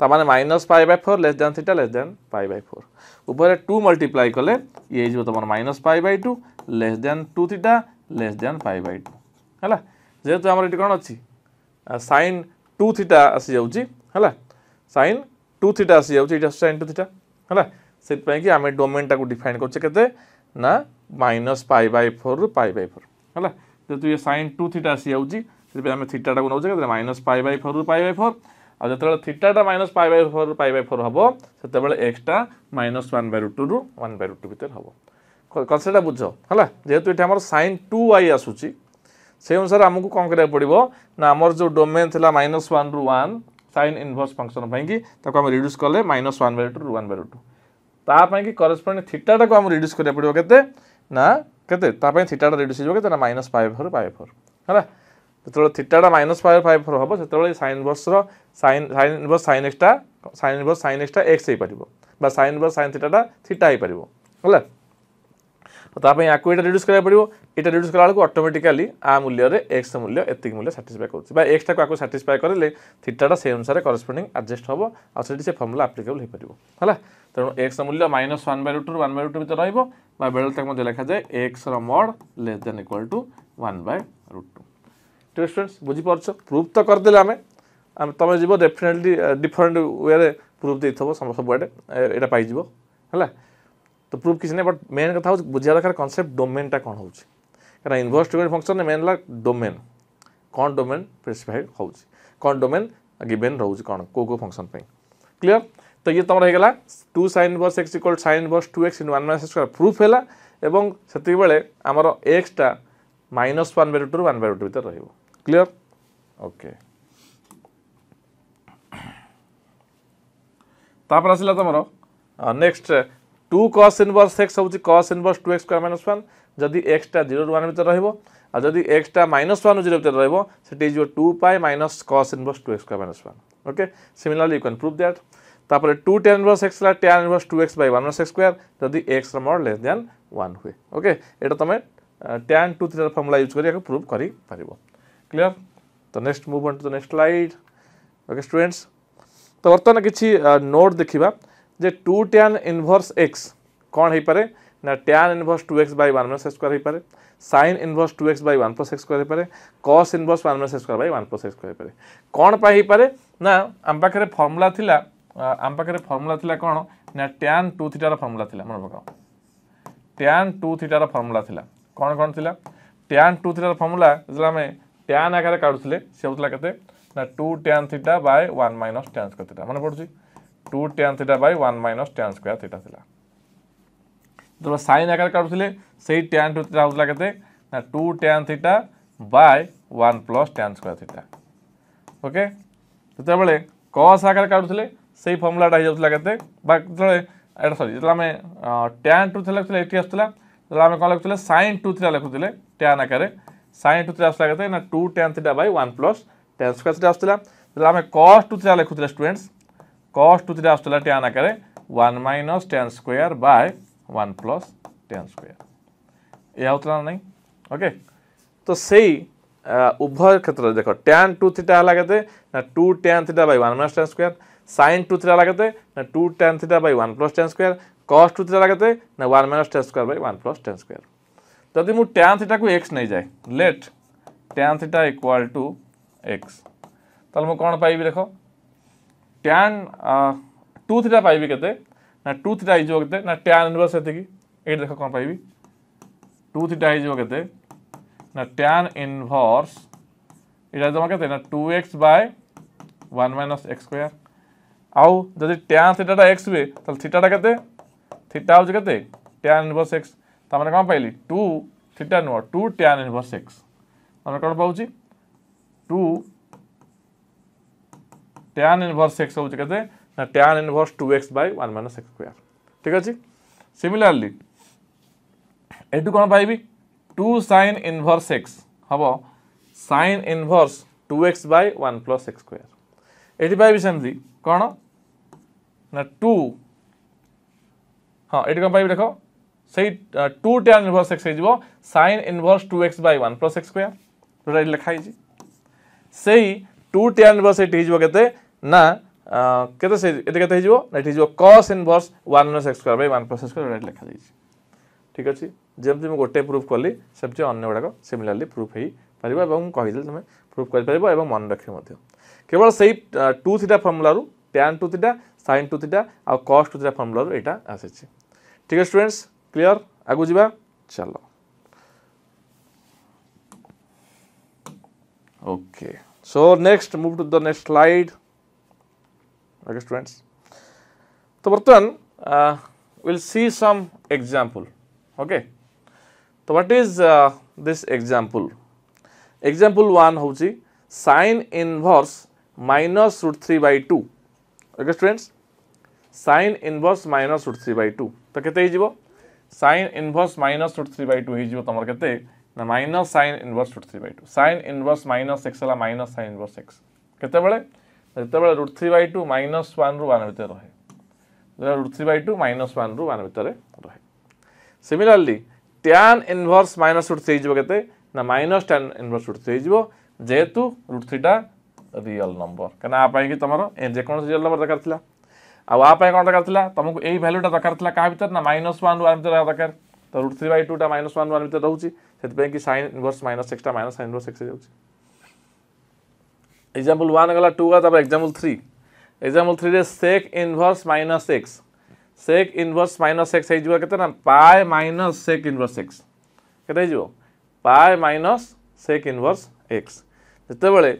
A: ताने -π/4 less than theta less than π/4 ऊपर 2 मल्टीप्लाई कले ये तुम -π/2 less than 2 theta less than π/2 है जेहेतु आमर ये कौन अच्छी sin 2 थीटा आसी जाऊँगी है sin 2 थीटा आसी जाऊँगी sin 2 थीटा है से कि आम डोमेन टाक डिफाइन करते ना -π/4 रु π/4 है जेहेतु ये sin 2 थीटा आसी जाऊँगी आम थीटा टाक नौ -π/4 रु π/4 और जो थीटाटा -π/4 रु π/4 हम से एक्सटा -1/√2 रु 1/√2 भितर हम कनसेप्ट बुझ है जेहेतु ये आम sin 2y आसूची से अनुसार आमको कौन करा पड़ो ना आमर जो डोमेन थी -1 रु 1 sin इनवर्स फंक्शन आम रिड्यूस कले -1/√2 रु 1/√2 तापाई कि करस्पॉन्डिंग थीटाटा को आम रिड्यूस करा पड़ो के ना के थीटाटा रिड्यूस हो ना -π/4 रु π/4 है जो थीटाटा -π/4 हम से sin इनवर्स sin एक्सटा एक्स हो पार sin इनवर्स sin थीटाटा थीटा हो पार है ताप आपको ये रिड्यूस करा पड़ो ये रिड्यूस कला ऑटोमेटिकली आ मूल्य एक्स मूल्य एतिक मूल्य साटिस्फाई कर एक्सटा को साटिस्फाई करें थीटाटा से अनुसार करस्पॉन्डिंग एडजस्ट हम आगे फर्मुला आप्लिकेबल हो पार है तेणु एक्स मूल्य -1/√2 रु 1/√2 भितर रेल तक लिखा जाए x mod less than equal to 1/√2 ठीक स्टूडेंट्स बुझीपार प्रूफ तो करदे आम तुम जीव डेफिनेटली डिफरेंट वे प्रूफ दे सब आड़े यहाँ पाइज है तो प्रूफ किसी नहीं बट मेन कथा बुझा दरकार कनसेप्ट डोमेनटा कौन हो इनवर्स डिपेंडेंट फंक्शन मेन है डोमेन कौन डोमेन स्पेसिफाइड हो कौन डोमेन गिवेन रोज कौन को फंक्शन क्लियर तो ये तुम रहीगला 2 sin inverse x equal sin inverse 2x इन 1 - x² प्रूफ है एवं से बेले आमर एक्सटा -1/√2 रु 1/√2 भितर रहिबो क्लियर ओके तापर आसिला तुमर नेक्स्ट 2 cos इनवर्स x होची cos इनवर्स 2x² - 1 जदि एक्सटा 0 रु 1 भितर रहिबो आ जदि एक्सटा -1 रु 0 भितर रहिबो set is 2π - cos inverse 2x² - 1 ओके similarly you can prove that तापर 2 tan inverse x tan inverse 2x/1 - x² जदि x र मॉड लेस देन 1 हुए ओके एटा तमे tan 2 थीटा फार्मूला यूज करी प्रूव करी परिबो क्लियर तो next move on to the next slide okay students तो वर्तमान किछि नोट देखिबा जे 2 tan इनवर्स x कौन हो पारे ना tan इनवर्स 2x/1 - x² हो पारे sin इनवर्स 2x/1 + x² हो पारे cos इनवर्स 1 - x²/1 + x² हो पारे कौन पाई पारे ना आम पाखे फॉर्मूला थिला आम पाखे फॉर्मूला थिला कौन ना tan 2 थीटा फॉर्मूला थिला मन पकाओ tan 2 थीटा फॉर्मूला थिला कौन कौन थिला tan 2 थीटा फॉर्मूला जो आम tan आकार काढुथिले से होतला केते ना 2 tan theta by 1 - tan square theta मन पड़ुची 2 tan theta by 1 - tan square theta थिला जो sin आकार काढुथिले सेही tan 2 थीटा होतला केते ना 2 tan theta by 1 + tan square theta okay तो बेले cos आकार काढुथिले सेही फॉर्मूलाटा हो जाउतला केते बा एटा सॉरी जो आम tan 2 थीटा लिखुथिले एठी आस्तला जो आम कोन लिखुथिले sin 2 थीटा लिखुथिले tan आकार sin 2 थीटा आस्तला केते ना 2 tan theta by 1 + tan square theta आस्तला जो आम cos 2 थीटा लिखुथिले स्टूडेंट्स cos 2 थीटा आस्तला tan आकार 1 - tan square by 1 + tan square ये होतला नहीं ओके तो सही उभय क्षेत्र देख tan 2 थीटा हला केते ना 2 tan theta by 1 - tan square sin 2 theta हला केते ना 2 tan theta by 1 + tan square cos 2 theta हला केते ना 1 - tan square by 1 + tan square जदि मु tan थीटा को x नहीं जाए let tan theta equal to x तल मु कोन पाइबी देखो tan 2 थीटा पाइबी केते ना 2 थीटा इजो केते ना tan इनवर्स एते की ए देखो कोन पाइबी 2 थीटा इजो केते ना tan इनवर्स इटा जमा केते ना 2x बाय 1 - x² आउ जदि tan थीटाटा x हुए तल थीटाटा केते थीटा हो केते tan इनवर्स x त माने कोन पाइली 2 थीटा नो 2 tan इनवर्स x माने कोन पाउची 2 tan इनवर्स x हो केते ना tan इनवर्स 2x/1 - x² ठीक अछि सिमिलरली एटू कोन पाइबी 2 sin इनवर्स x हबो sin इनवर्स 2x/1 + x² एटी पाइबी सेमती कोन ना 2 हाँ ये कौन पाइबी देख से 2 tan इनवर्स x हो sin inverse 2x by 1 plus x square जोटा लिखा है से 2 tan इनवर्स एटी हो केते ना केते से एते केते हो ना एटी हो cos inverse 1 minus x square by 1 plus x square जोटा लिखा जाई ठीक अछि जेमति म गोटे प्रूफ करली सेमति अन्य गुडाक सिमिलरली प्रूफ हेई परिबा एवं कहिदल तमे प्रूफ कर परिबा एवं मन रखे मध्य केवल सही 2 थीटा फार्मूला रु tan 2 थीटा sin 2 थीटा आ cos 2 थीटा फार्मूला रु एटा आसे ठीक है स्टूडेंट्स क्लियर आगु जीवा चलो okay so next move to the next slide okay students तो बर्तमान we'll see some example okay so what is this example example 1 होची sin inverse minus root 3 by 2 okay students sin inverse minus root 3 by 2 तो केते ही जीवो sin inverse minus root 3 by 2 ही जीवो तमर केते ना minus sin inverse root 3 by 2 sin inverse minus x वाला minus sin inverse x केते बेले जेते बेले root 3 by 2 minus 1 ru 1 भीतर रहे root 3 by 2 minus 1 ru 1 भीतर रहे similarly tan inverse minus root 3 जीवो केते ना minus tan inverse root 3 जीवो जेतु root 3 टा रियल नंबर कना आ पाई कि तमरो ए जे कोन रियल नंबर दरकार थिला आ पाई कोन दरकार थिला तुमको एई वैल्यू टा दरकार थिला का भीतर ना -1 ru 1 भीतर दरकार तो root 3 by 2 टा -1 ru 1 भीतर रहउची सेत पे कि sin inverse minus x टा minus sin inverse x जाउची एग्जांपल 1 गला 2 का तब एग्जांपल 3 रे sec inverse minus x sec inverse minus x हे जुवा केते ना pi minus sec inverse x केते जुवा pi minus sec inverse x जते बेले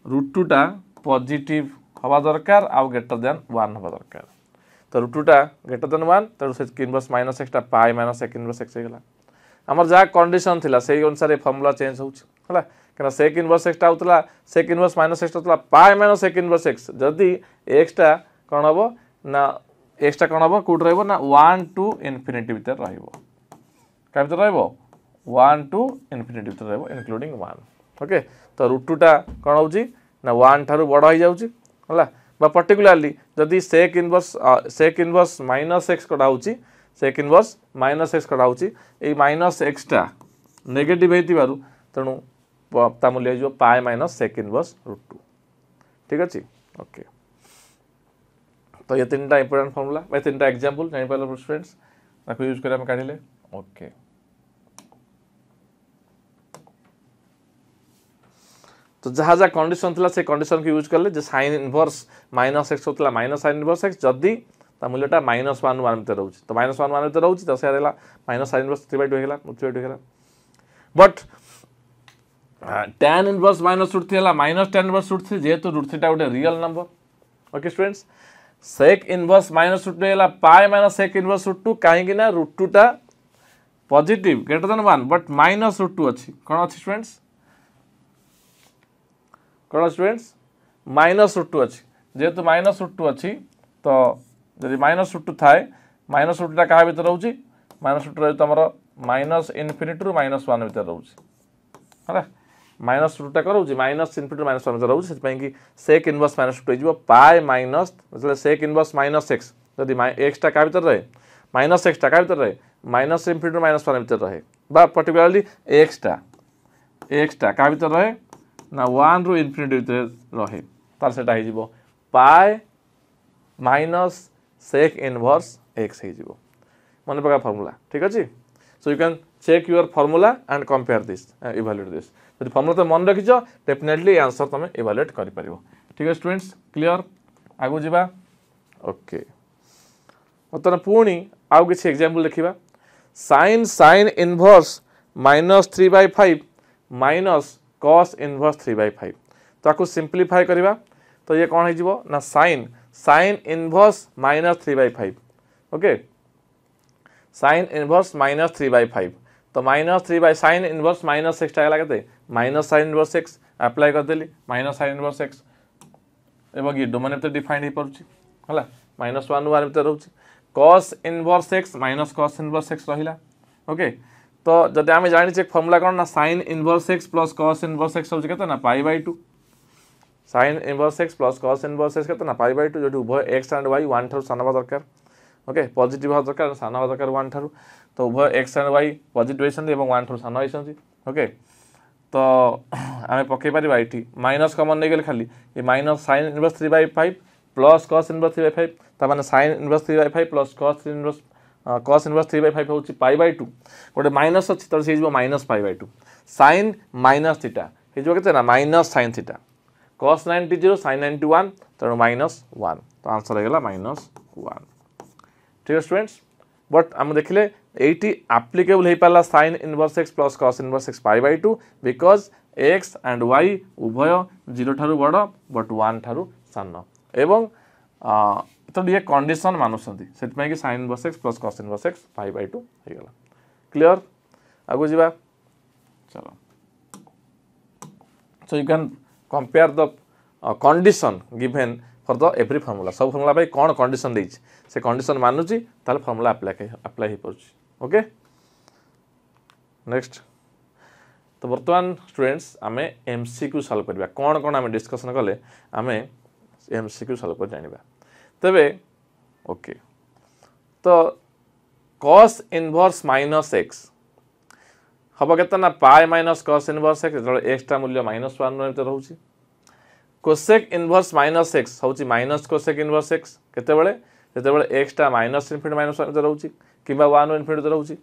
A: root 2 टा पॉजिटिव हवा दरकार आ ग्रेटर देन 1 हवा दरकार तो root 2 टा ग्रेटर देन 1 तो sec inverse minus x टा pi minus sec inverse x हे गेला हमर जा कंडीशन थिला सेही अनुसार फार्मूला चेंज होउछ हला कना sec inverse x टा होतला sec inverse minus x टा होतला pi minus sec inverse x जदी x टा कोन हबो ना x टा कोन हबो कोड रहबो ना 1 to infinity भीतर रहबो का भीतर रहबो 1 to infinity भीतर रहबो इंक्लूडिंग 1 ओके तो root 2 टा कोन होउची ना 1 थारु बड़ होई जाउची हला बा पर्टिकुलरली जदी sec inverse minus x कोडा होउची sec inverse minus x कोडा होउची ए minus x टा नेगेटिव हेतिबारु तणु ता मूल्य जो pi minus sec inverse root 2 ठीक अछि ओके तो ये तीनटा इंपोर्टेंट फार्मूला बा तीनटा एग्जांपल जानि पालो स्टूडेंट्स ताको यूज करे हम काढिले ओके तो जहाँ जहाँ कंडीशन थिला से कंडीशन के यूज करले जे sin इनवर्स माइनस x होतला माइनस sin इनवर्स x जदी ता मूल्यटा -1 1 भीतर रहउची तो -1 1 भीतर रहउची तो से रेला sin इनवर्स 3/2 हेला 3/2 हेला but tan inverse minus root 3 हेला -tan इनवर्स root 3 जेतु root 3 टा उडे real number okay students sec inverse -root 2 हेला pi minus sec inverse root 2 काहे कि ना root 2 टा positive greater than 1 but -root 2 अछि कोन अछि स्टूडेंट्स कोन स्टूडेंट्स -root 2 अछि जेतु -root 2 अछि तो जदि -root 2 थाए -root 2 टा का भीतर रहउची -root 2 तमरो -infinity रु -1 भीतर रहउची हला -root 2 टा करउची -infinity रु -1 भीतर रहउची सेत पई कि sec inverse -root 2 जीवो pi minus मतलब sec inverse minus x जदि x टा का भीतर रहे -x टा का भीतर रहे -infinity रु -1 भीतर रहे बा पर्टिकुलरली x टा का भीतर रहे ना 1 रु infinity भीतर रहे तार सेटा हे जीवो pi minus sec inverse x हे जीवो मन पका फार्मूला ठीक अछि so you can check your formula and compare this evaluate this जदि फार्मूला तो मन रखिजो डेफिनेटली आंसर तमे इवैल्यूएट करि परिबो ठीक है स्टूडेंट्स क्लियर आगु जिबा ओके मतलब पुणी आउ किछि एग्जांपल देखिबा sin inverse -3/5 minus cos inverse 3/5 ताकू सिंपलीफाई करबा तो ये कोन हे जिवो ना sin inverse -3/5 okay sin inverse -3/5 तो -3 sin इनवर्स -x टा लागते sin इनवर्स x अप्लाई कर देली sin इनवर्स x एबो ये डोमेन पे डिफाइन हे परछि हला -1 1 भीतर रहउछि cos inverse x cos inverse x रहिला ओके तो जदि आमे जानि चेक फार्मूला कोन ना sin inverse x cos inverse x होछि केते ना pi/2 sin inverse x cos inverse x केते ना pi/2 जोटी उभय x एंड y 1 थाउ सानबा दरकार ओके पॉजिटिव हवा दरकार सान हवा दरकार 1 ठारू तो उभय x एंड y पॉजिटिव होइछन्ती एवं 1 ठारू सान होइछन्ती ओके तो आमे पके परिबा एठी माइनस कॉमन नै गेल खाली ये minus sin inverse 3/5 plus cos inverse 3/5 ता माने sin inverse 3/5 plus cos inverse 3/5 होची π/2 गोटे माइनस अछि त से हिजबो माइनस π/2 sin माइनस थीटा हिजबो केते ना minus sin theta cos 90 0 sin 91 तो माइनस 1 तो आंसर हो गेला माइनस 1 ठीक है स्टूडेंट्स बट हम देखिले एटी एप्लीकेबल हे पाला sin inverse x plus cos inverse x π/2 because x and y उभय 0 ठारू बड़ बट 1 ठारू सान एवं तो ये कंडीशन मानुसंती सेट में कि sin inverse x plus cos inverse x π/2 हे गेला क्लियर आगु जीवा चलो so you can compare the condition given for the every formula सब formula भाई कौन कंडीशन देछि से कंडीशन मानुची ताले फार्मूला अप्लाई हो पड़छ ओके नेक्स्ट तो वर्तमान स्टूडेंट्स आमे एमसीक्यू सॉल्व करबा कौन कौन आमे डिस्कशन कले आमे एमसीक्यू सॉल्व कर जानिबा तबे ओके तो cos इनवर्स माइनस x हबो केतना ना पाई माइनस cos इनवर्स x जो x ता मूल्य -1 रे रहउची cosec इनवर्स माइनस x होची माइनस cosec इनवर्स x केते बेले जेते बेले x ता माइनस इनफिनिटी माइनस 1 रहउची किबा 1 इनफिनिटी रहउची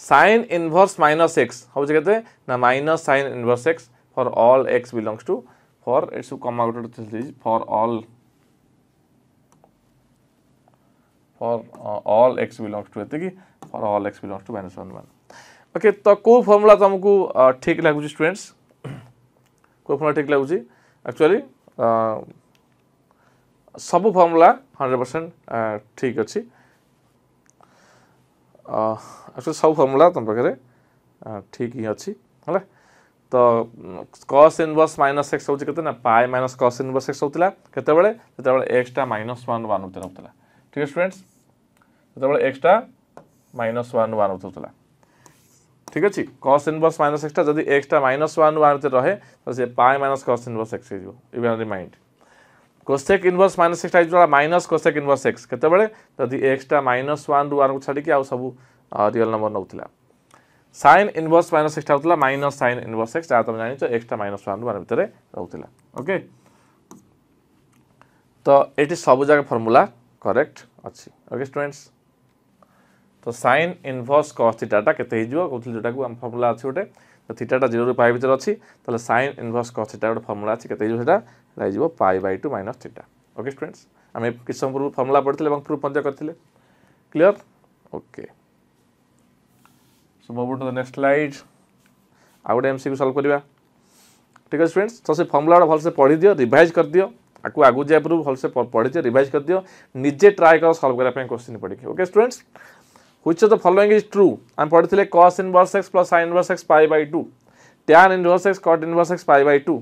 A: sin इनवर्स माइनस x होची केते ना minus sin inverse x for all x belongs to for it's come out for all x belongs to एते की for all x belongs to -1 okay तो को फार्मूला तुमको ठीक लागु स्टूडेंट्स को फार्मूला ठीक लागु एक्चुअली सब फार्मूला 100% ठीक अच्छी एक्चुअली सब फार्मूला तुम पाखे ठीक ही अच्छी है तो cos इनवर्स माइनस x होची केते ना पाई माइनस cos इनवर्स x होतला केते बेले जेते बेले x टा -1 होतला ठीक है स्टूडेंट्स जेते बेले x टा -1 होतला ठीक अछि cos इनवर्स माइनस x टा जदी x टा -1 रहे तो से पाई माइनस cos इनवर्स x हो even remind cosec inverse minus x टा इजला माइनस cosec इनवर्स x केते बेले जदी x टा -1 रु 1 को छाडी के आ सब रियल नंबर नउतला sin इनवर्स माइनस x टा होतला माइनस sin इनवर्स x ता तुम जानि छ x टा -1 रु 1 भितरे रहउतला ओके तो एटी सब जगह फार्मूला करेक्ट अछि ओके स्टूडेंट्स तो sin इनवर्स cos थीटा टा केते हिजो कोथि जोटा को हम फार्मूला अछि ओटे तो थीटा टा 0 रु पाई भीतर अछि तले sin इनवर्स cos थीटा ओटे फार्मूला अछि केते हिजो सेटा रहि जिवो π/2 माइनस थीटा ओके स्टूडेंट्स हमें किछ सम पूर्व फार्मूला पढितले एवं प्रूफ पंजा करथिले clear okay so move to the next slide आउट एमसीक्यू सॉल्व करबा ठीक है स्टूडेंट्स तो से फार्मूला भल से पढि दियो रिवाइज कर दियो आकु आगु जे प्रूफ भल से पढि दियो रिवाइज कर दियो निजे ट्राई करो सॉल्व करा पे क्वेश्चन पढि okay students which of the following is true हम पढितले cos inverse x plus sin inverse x π/2 tan inverse x cot inverse x π/2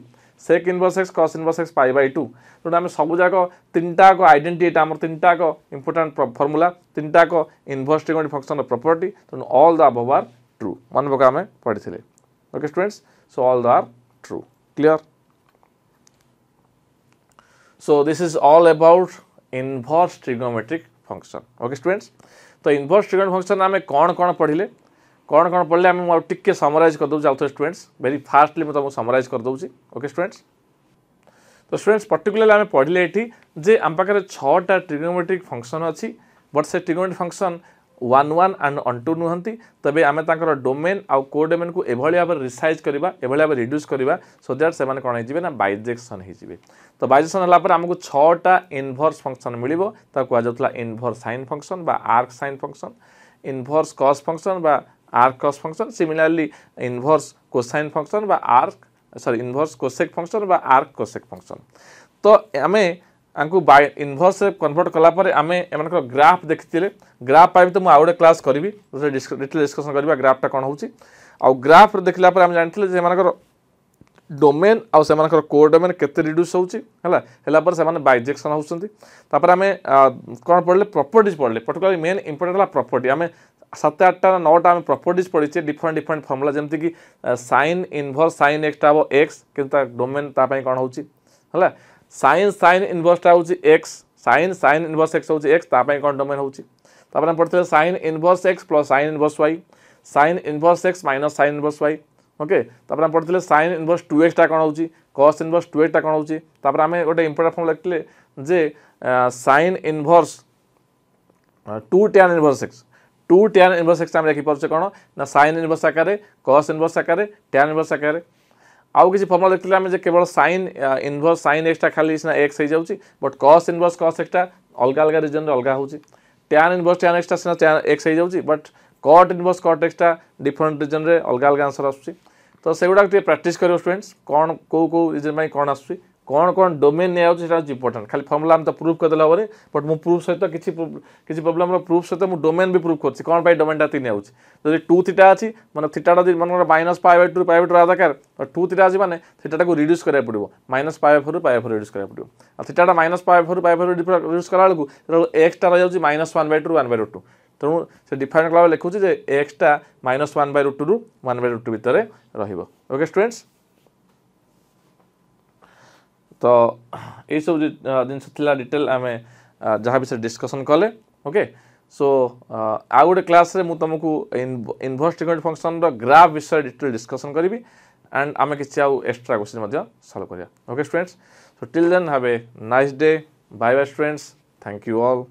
A: sec inverse x cos inverse x π/2 तो हम सब जाको तीनटा को आइडेंटिटी हमर तीनटा को इंपोर्टेंट फार्मूला तीनटा को इनवर्स ट्रिगोनोमेट्रिक फंक्शन प्रॉपर्टी तो all the above are true मन बका हमें पढितले okay students so all the are true clear so this is all about inverse trigonometric function okay students तो इनवर्स ट्रिगोनोमेट्रिक फंक्शन आमे कोन पढिले कोन पढले आमे टिके समराइज कर दउ जाउथो स्टूडेंट्स वेरी फास्टली म तुमको समराइज कर दउची ओके स्टूडेंट्स तो स्टूडेंट्स पर्टिकुलरली आमे पढिले एठी जे हम पाखरे 6 टा ट्रिगोनोमेट्रिक फंक्शन अछि बट से ट्रिगोनोमेट्रिक फंक्शन 1 1 एंड onto नुहंती तबे आमे ताकर डोमेन आ कोडोमेन को एभली आबर रिसाइज करबा एभली आबर रिड्यूस करबा सो दैट से माने कोन हिजिबे ना बाइजेक्शन हिजिबे तो बाइजेक्शन हला पर हमको 6 टा इनवर्स फंक्शन मिलिबो ता को आजतला इनवर्स साइन फंक्शन बा arc sine function inverse cos function बा arc cos function similarly inverse cosine function बा arc sorry inverse cosec function बा आर्क कोसेक फंक्शन तो हमें आंकु बाय इनवर्स से कन्वर्ट कला पर आमे एमनकर ग्राफ देखितिले ग्राफ पाइब तो मु आउडे क्लास करबी डिटेल डिस्कशन करबा ग्राफ ता कोन होची आ ग्राफ देखला पर हम जानथिले जे एमनकर डोमेन आ सेमनकर कोडोमेन केते रिड्यूस होची हला पर सेमान बाइजेक्शन होउछंती तापर हमें कोन पढले प्रॉपर्टीज पढले पर्टिकुलरली मेन इंपोर्टेंट ला प्रॉपर्टी हमें 7 8 टा 9 टा हमें प्रॉपर्टीज पढिचे डिफरेंट फार्मूला जेमति कि sin इनवर्स sin x टा x किंतु डोमेन ता पई कोन होची हला sin इनवर्स टा होची x sin इनवर्स x होची x तापै कोन डोमेन होची तापर हम पढ़ते sin inverse x plus sin inverse y sin inverse x minus sin inverse y okay तापर हम पढ़ते sin इनवर्स 2x टा कोन होची cos इनवर्स 2x टा कोन होची तापर हम गोटे इंपोर्टेंट फॉर्म लिखले जे sin inverse 2 tan inverse x 2 tan inverse x हम लिखि परछे कोन ना sin इनवर्स आकारे cos इनवर्स आकारे tan इनवर्स आकारे आउ किसी फॉर्मुला लिखले हम जे केवल sin इनवर्स sin x टा खाली ना x हो जाउची but cos inverse cos x टा अलग अलग रीजन रे अलग होची tan इनवर्स tan x टा सिना tan x हो जाउची but cot inverse cot x टा डिफरेंट रीजन रे अलग अलग आंसर आसुची तो सेगुडा टे प्रैक्टिस करियो स्टूडेंट्स कोन को रीजन में कोन आसुची कोन डोमेन ने आउची सेटा इंपोर्टेंट खाली फॉर्मुला हम तो प्रूव कर देला बरे बट मु प्रूफ सहित किछि प्रॉब्लम रो प्रूफ सहित मु डोमेन भी प्रूव करछि कोन बाय डोमेन टा 3 आउची जदि 2 थीटा अछि माने थीटा टा मन -π/2 π/2 आधाकार और 2 थीटा अछि माने थीटा को रिड्यूस करे पड़िबो -π/4 π/4 रिड्यूस करे पड़िबो आ थीटा टा -π/4 π/4 रिड्यूस करा लकु x टा रह जाउची -1/2 1/2 तेणु से डिफाइन कला लिखुची जे x टा -1/2 रु 1/2 भितर रहिबो ओके स्टूडेंट्स तो ये सब जिनस थिला डिटेल आमे जहाँ भी से डिस्कशन कले ओके सो आ गोटे क्लास रे मु तुमको इनवर्स ट्रिगोनोमेट्रिक फंक्शन रो ग्राफ विषय डिटेल डिस्कशन करी एंड आमे किछि आउ एक्स्ट्रा क्वेश्चन मध्य सॉल्व करिया okay students so till then have a nice day bye bye students thank you all